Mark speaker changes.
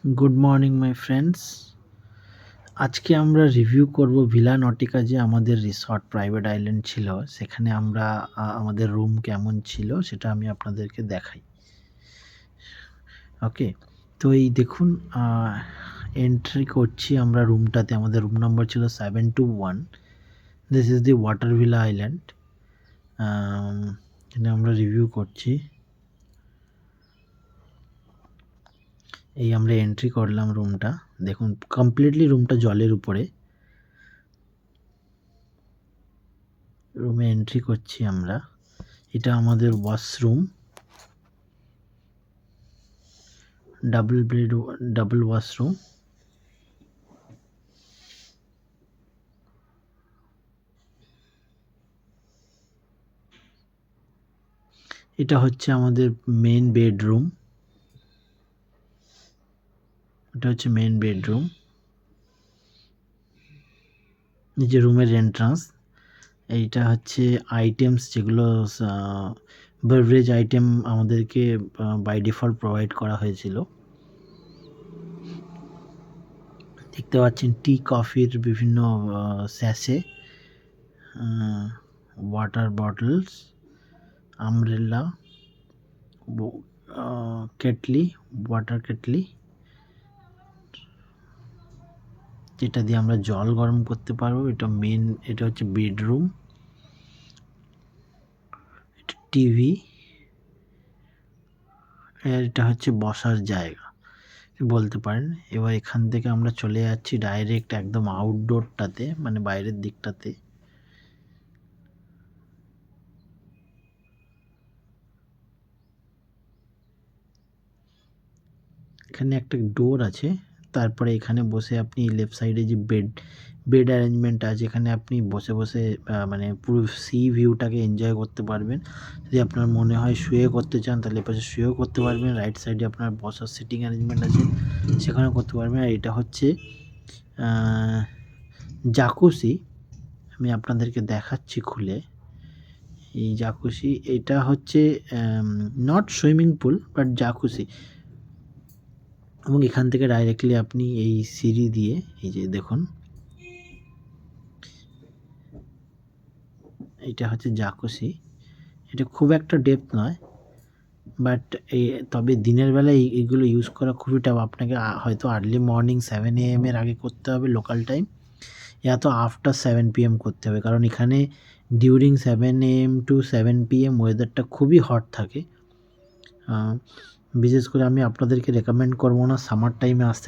Speaker 1: Good morning my friends. আজকে আমরা review করব ভিলা নটিকা, যে আমাদের রিসর্ট প্রাইভেট আইল্যান্ড ছিল। সেখানে আমরা আমাদের রুম কেমন ছিল সেটা আমি আপনাদেরকে দেখাই। ওকে, তো এই দেখুন, এন্ট্রি করছি আমরা রুমটাতে। আমাদের রুম নাম্বার ছিল 721। This is the water villa island. এখানে আমরা রিভিউ করছি। এই আমরা এন্ট্রি করলাম রুমটা। দেখুন, কমপ্লিটলি রুমটা জলের উপরে। রুমে এন্ট্রি করছি আমরা। এটা আমাদের ওয়াশরুম, ডাবল ওয়াশরুম। এটা হচ্ছে আমাদের মেন বেডরুম। এটা হচ্ছে মেন বেডরুম, নিচে রুমের এন্ট্রান্স। এইটা হচ্ছে আইটেমস, যেগুলো বেভারেজ আইটেম আমাদেরকে বাই ডিফল্ট প্রোভাইড করা হয়েছিল। দেখতে পাচ্ছেন টি কফির বিভিন্ন sachet, water bottles, umbrella, kettle, water kettle, যেটা দিয়ে আমরা জল গরম করতে পারবো। এটা হচ্ছে বেডরুম। এটা টিভি। এটা হচ্ছে বসার জায়গা বলতে পারেন। এবার এখান থেকে আমরা চলে যাচ্ছি ডাইরেক্ট একদম আউটডোরটাতে, মানে বাইরের দিকটাতে। এখানে একটা ডোর আছে। তারপরে এখানে বসে আপনি লেফট সাইডে যে বেড অ্যারেঞ্জমেন্ট আছে, এখানে আপনি বসে বসে মানে পুরো সি ভিউটাকে এনজয় করতে পারবেন। যদি আপনার মনে হয় শুয়ে করতে চান তাহলে পাশে শুয়েও করতে পারবেন। রাইট সাইডে আপনার বসার সিটিং অ্যারেঞ্জমেন্ট আছে, সেখানেও করতে পারবেন। আর এটা হচ্ছে জাকুসি। আমি আপনাদেরকে দেখাচ্ছি খুলে। এই জাকুসি, এটা হচ্ছে নট সুইমিং পুল বাট জাকুসি। এবং এখান থেকে ডাইরেক্টলি আপনি এই সিঁড়ি দিয়ে, এই যে দেখুন, এটা হচ্ছে জাকুসি। এটা খুব একটা ডেপথ নয়, বাট তবে দিনের বেলায় এইগুলো ইউজ করা খুবই টাফ। আপনাকে হয়তো আর্লি মর্নিং 7 AM এর আগে করতে হবে লোকাল টাইম, তো আফটার 7 PM করতে হবে, কারণ এখানে ডিউরিং 7 AM টু 7 PM ওয়েদারটা খুবই হট থাকে। বিশেষ করে আমি আপনাদেরকে রেকমেন্ড করবো না সামার টাইমে আসতে,